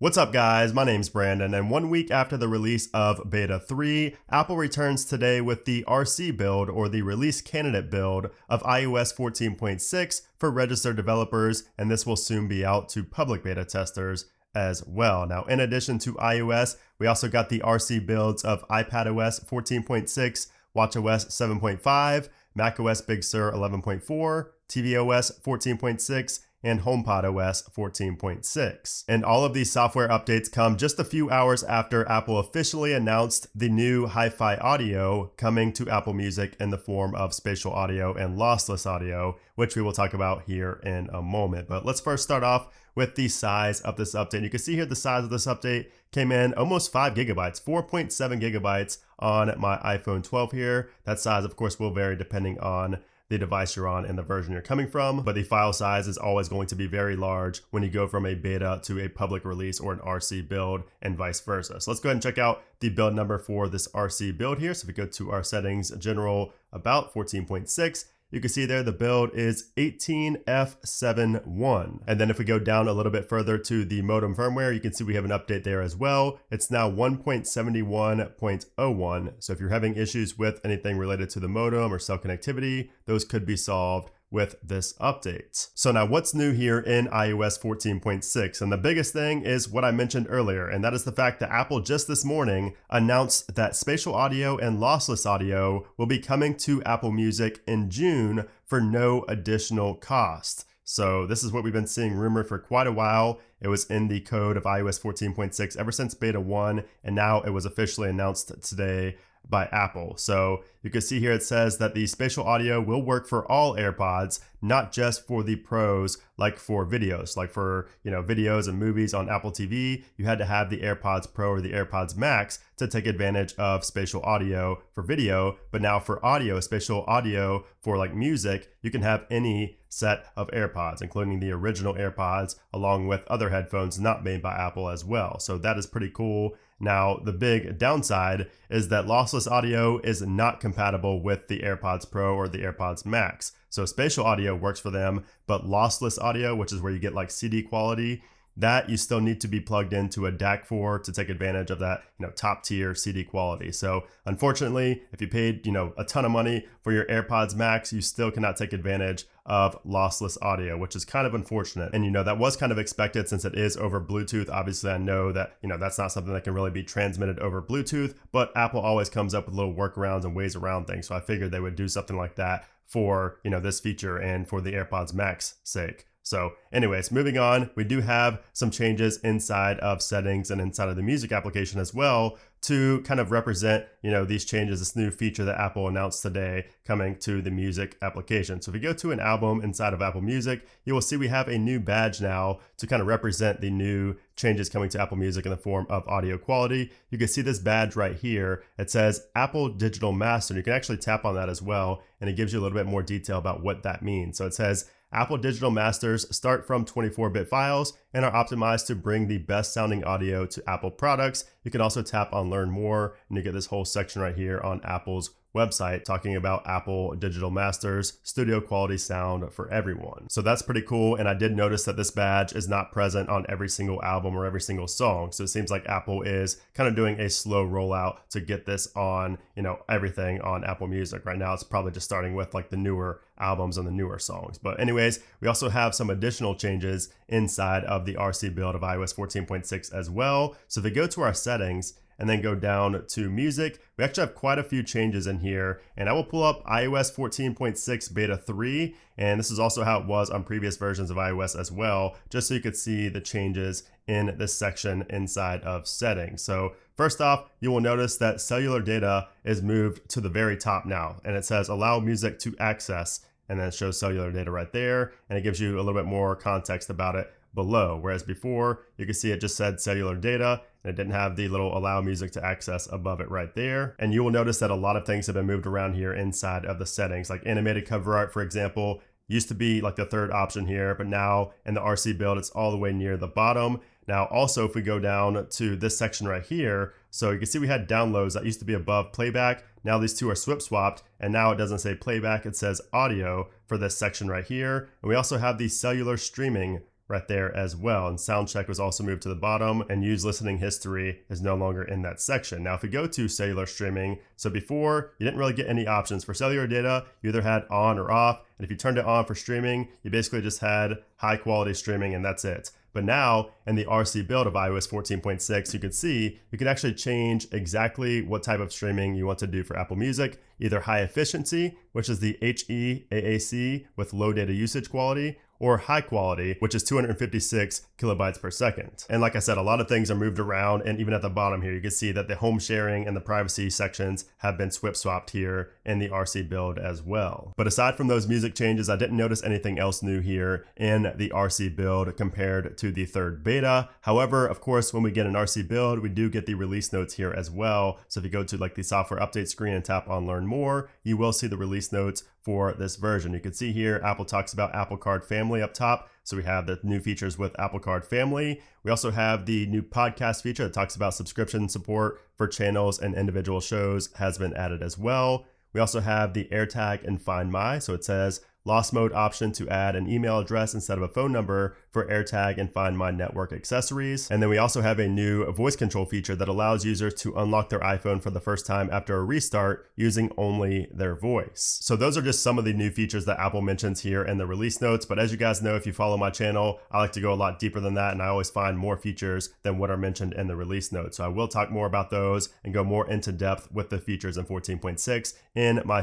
What's up guys, my name's Brandon, and 1 week after the release of Beta 3, Apple returns today with the RC build, or the release candidate build, of iOS 14.6 for registered developers, and this will soon be out to public beta testers as well. Now, in addition to iOS, we also got the RC builds of iPadOS 14.6, watchOS 7.5, macOS Big Sur 11.4, tvOS 14.6, and HomePodOS 14.6. And all of these software updates come just a few hours after Apple officially announced the new HiFi audio coming to Apple Music in the form of spatial audio and lossless audio, which we will talk about here in a moment. But let's first start off with the size of this update. You can see here the size of this update came in almost 5 gigabytes, 4.7 gigabytes on my iPhone 12 here. That size, of course, will vary depending on the device you're on and the version you're coming from, but the file size is always going to be very large when you go from a beta to a public release or an RC build and vice versa. So let's go ahead and check out the build number for this RC build here. So if we go to our settings, general, about 14.6, you can see there the build is 18F71. And then if we go down a little bit further to the modem firmware, you can see we have an update there as well. It's now 1.71.01. So if you're having issues with anything related to the modem or cell connectivity, those could be solved with this update. So now what's new here in iOS 14.6? And the biggest thing is what I mentioned earlier, and that is the fact that Apple just this morning announced that spatial audio and lossless audio will be coming to Apple Music in June for no additional cost. So this is what we've been seeing rumored for quite a while. It was in the code of iOS 14.6 ever since beta 1, and now it was officially announced today by Apple. So you can see here it says that the spatial audio will work for all AirPods, not just for the pros, like for videos, like for, videos and movies on Apple TV. You had to have the AirPods Pro or the AirPods Max to take advantage of spatial audio for video. But now for audio, spatial audio for like music, you can have any set of AirPods, including the original AirPods, along with other headphones not made by Apple as well. So that is pretty cool. Now, the big downside is that lossless audio is not compatible with the AirPods Pro or the AirPods Max. So spatial audio works for them, but lossless audio, which is where you get like CD quality, that you still need to be plugged into a DAC for to take advantage of that, top tier CD quality. So unfortunately, if you paid, a ton of money for your AirPods Max, you still cannot take advantage of lossless audio, which is kind of unfortunate. And that was kind of expected since it is over Bluetooth. Obviously, I know that, that's not something that can really be transmitted over Bluetooth, but Apple always comes up with little workarounds and ways around things. So I figured they would do something like that for, this feature and for the AirPods Max sake. So anyways, moving on, we do have some changes inside of settings and inside of the music application as well to kind of represent, these changes, this new feature that Apple announced today coming to the music application. So if you go to an album inside of Apple Music, you will see we have a new badge now to kind of represent the new changes coming to Apple Music in the form of audio quality. You can see this badge right here. It says Apple Digital Master. You can actually tap on that as well, and it gives you a little bit more detail about what that means. So it says Apple Digital Masters start from 24-bit files and are optimized to bring the best sounding audio to Apple products. You can also tap on Learn More, and you get this whole section right here on Apple's website talking about Apple Digital Masters, studio quality sound for everyone. So that's pretty cool. And I did notice that this badge is not present on every single album or every single song. So it seems like Apple is kind of doing a slow rollout to get this on, everything on Apple Music. Right now, it's probably just starting with like the newer albums and the newer songs. But anyways, we also have some additional changes inside of the RC build of iOS 14.6 as well. So if we go to our settings and then go down to music, we actually have quite a few changes in here. And I will pull up iOS 14.6 beta 3. And this is also how it was on previous versions of iOS as well, just so you could see the changes in this section inside of settings. So first off, you will notice that cellular data is moved to the very top now. And it says allow music to access, and then it shows cellular data right there. And it gives you a little bit more context about it below, whereas before you could see it just said cellular data and it didn't have the little allow music to access above it right there. And you will notice that a lot of things have been moved around here inside of the settings, like animated cover art, for example, used to be like the third option here, but now in the RC build, it's all the way near the bottom. Now, also, if we go down to this section right here, so you can see we had downloads that used to be above playback. Now these two are swapped, and now it doesn't say playback, it says audio for this section right here. And we also have the cellular streaming right there as well. And sound check was also moved to the bottom, and use listening history is no longer in that section. Now, if we go to cellular streaming, so before you didn't really get any options for cellular data. You either had on or off. And if you turned it on for streaming, you basically just had high quality streaming and that's it. But now in the RC build of iOS 14.6, you can see you can actually change exactly what type of streaming you want to do for Apple Music, either high efficiency, which is the HEAAC with low data usage quality, or high quality, which is 256 kilobytes per second. And like I said, a lot of things are moved around, and even at the bottom here, you can see that the home sharing and the privacy sections have been swapped here in the RC build as well. But aside from those music changes, I didn't notice anything else new here in the RC build compared to the third beta. However, of course, when we get an RC build, we do get the release notes here as well. So if you go to like the software update screen and tap on learn more, you will see the release notes for this version. You can see here, Apple talks about Apple Card Family up top. So we have the new features with Apple Card Family. We also have the new podcast feature that talks about subscription support for channels and individual shows has been added as well. We also have the AirTag and Find My. So it says lost mode option to add an email address instead of a phone number for AirTag and Find My network accessories. And then we also have a new voice control feature that allows users to unlock their iPhone for the first time after a restart using only their voice. So those are just some of the new features that Apple mentions here in the release notes. But as you guys know, if you follow my channel, I like to go a lot deeper than that, and I always find more features than what are mentioned in the release notes. So I will talk more about those and go more into depth with the features in 14.6 in my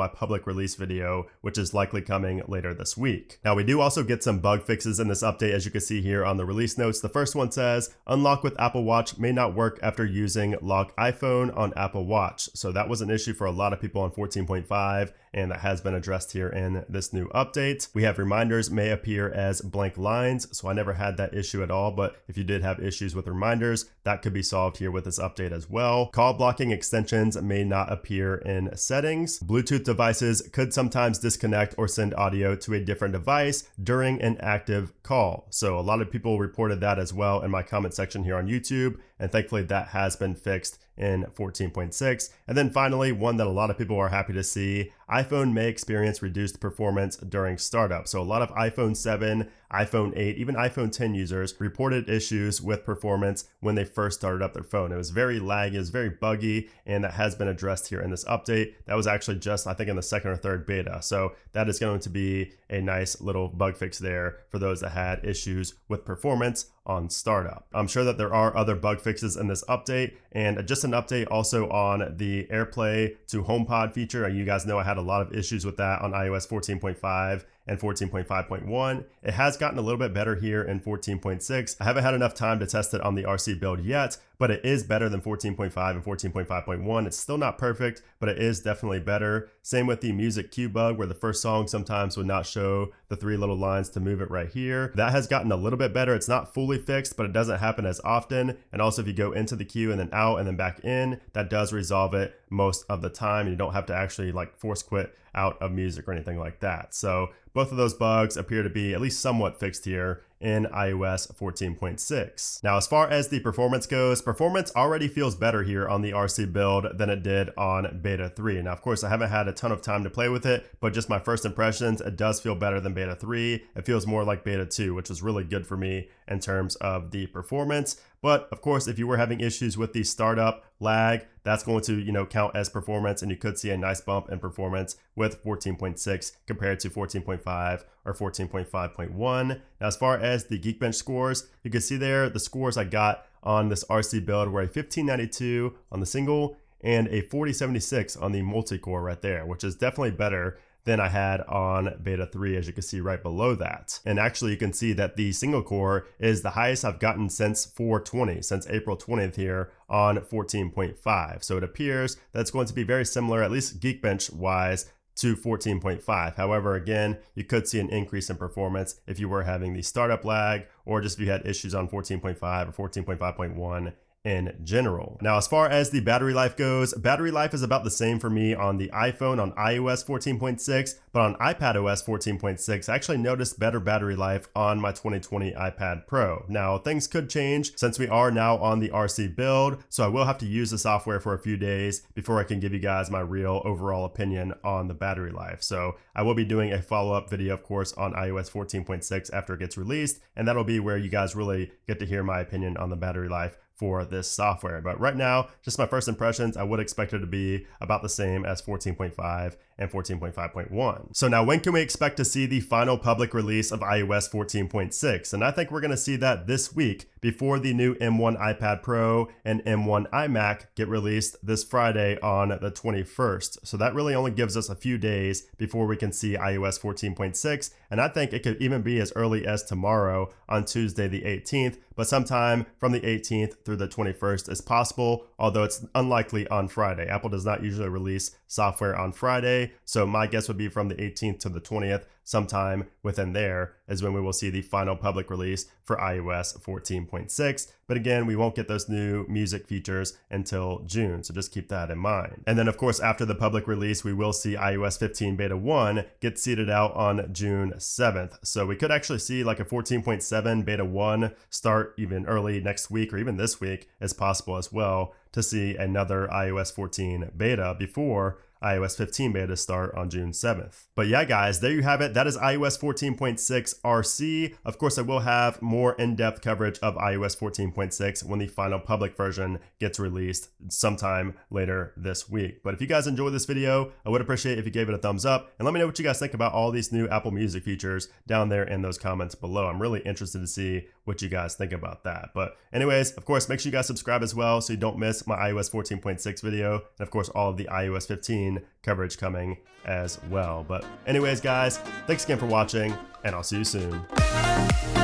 public release video, which is likely coming later this week. Now, we do also get some bug fixes in this update, as you can see here on the release notes. The first one says, unlock with Apple Watch may not work after using lock iPhone on Apple Watch. So that was an issue for a lot of people on 14.5, and that has been addressed here in this new update. We have reminders may appear as blank lines. So I never had that issue at all, but if you did have issues with reminders, that could be solved here with this update as well. Call blocking extensions may not appear in settings. Bluetooth devices could sometimes disconnect or send audio to a different device during an active call. So a lot of people reported that as well in my comment section here on YouTube, and thankfully that has been fixed in 14.6. And then finally, one that a lot of people are happy to see, iPhone may experience reduced performance during startup. So a lot of iPhone 7, iPhone 8, even iPhone 10 users reported issues with performance when they first started up their phone. It was very laggy, it was very buggy, and that has been addressed here in this update. That was actually just, I think, in the second or third beta. So that is going to be a nice little bug fix there for those that had issues with performance on startup. I'm sure that there are other bug fixes in this update, and just an update also on the AirPlay to HomePod feature. You guys know I had a lot of issues with that on iOS 14.5 and 14.5.1. It has gotten a little bit better here in 14.6. I haven't had enough time to test it on the RC build yet, but it is better than 14.5 and 14.5.1. It's still not perfect, but it is definitely better. Same with the music cue bug, where the first song sometimes would not show the three little lines to move it right here. That has gotten a little bit better. It's not fully fixed, but it doesn't happen as often. And also if you go into the queue and then out and then back in, that does resolve it most of the time. You don't have to actually like force quit out of music or anything like that. So both of those bugs appear to be at least somewhat fixed here in iOS 14.6. Now, as far as the performance goes, performance already feels better here on the RC build than it did on beta 3. Now, of course, I haven't had a ton of time to play with it, but just my first impressions, it does feel better than beta 3. It feels more like beta 2, which was really good for me in terms of the performance. But of course, if you were having issues with the startup lag, that's going to, count as performance, and you could see a nice bump in performance with 14.6 compared to 14.5 or 14.5.1. Now, as far as the Geekbench scores, you can see there the scores I got on this RC build were a 1592 on the single and a 4076 on the multi-core right there, which is definitely better than I had on beta 3, as you can see right below that. And actually you can see that the single core is the highest I've gotten since 420, since April 20th here on 14.5. So it appears that's going to be very similar, at least Geekbench wise, to 14.5. However, again, you could see an increase in performance if you were having the startup lag, or just if you had issues on 14.5 or 14.5.1 in general. Now, as far as the battery life goes, battery life is about the same for me on the iPhone on iOS 14.6, but on iPadOS 14.6, I actually noticed better battery life on my 2020 iPad Pro. Now, things could change since we are now on the RC build, so I will have to use the software for a few days before I can give you guys my real overall opinion on the battery life. So I will be doing a follow-up video, of course, on iOS 14.6 after it gets released, and that'll be where you guys really get to hear my opinion on the battery life for this software. But right now, just my first impressions, I would expect it to be about the same as 14.5 and 14.5.1. So now when can we expect to see the final public release of iOS 14.6? And I think we're gonna see that this week before the new M1 iPad Pro and M1 iMac get released this Friday on the 21st. So that really only gives us a few days before we can see iOS 14.6. And I think it could even be as early as tomorrow on Tuesday the 18th, but sometime from the 18th through the 21st is possible, although it's unlikely on Friday. Apple does not usually release software on Friday, so my guess would be from the 18th to the 20th, sometime within there is when we will see the final public release for iOS 14.6. But again, we won't get those new music features until June, so just keep that in mind. And then of course, after the public release, we will see iOS 15 Beta 1 get seeded out on June 7th. So we could actually see like a 14.7 Beta 1 start even early next week or even this week is possible as well to see another iOS 14 beta before iOS 15 beta start on June 7th. But yeah, guys, there you have it. That is iOS 14.6 RC. Of course, I will have more in-depth coverage of iOS 14.6 when the final public version gets released sometime later this week. But if you guys enjoyed this video, I would appreciate if you gave it a thumbs up and let me know what you guys think about all these new Apple Music features down there in those comments below. I'm really interested to see what you guys think about that. But anyways, of course, make sure you guys subscribe as well so you don't miss my iOS 14.6 video, and of course all of the iOS 15 coverage coming as well. But anyways, guys, thanks again for watching, and I'll see you soon.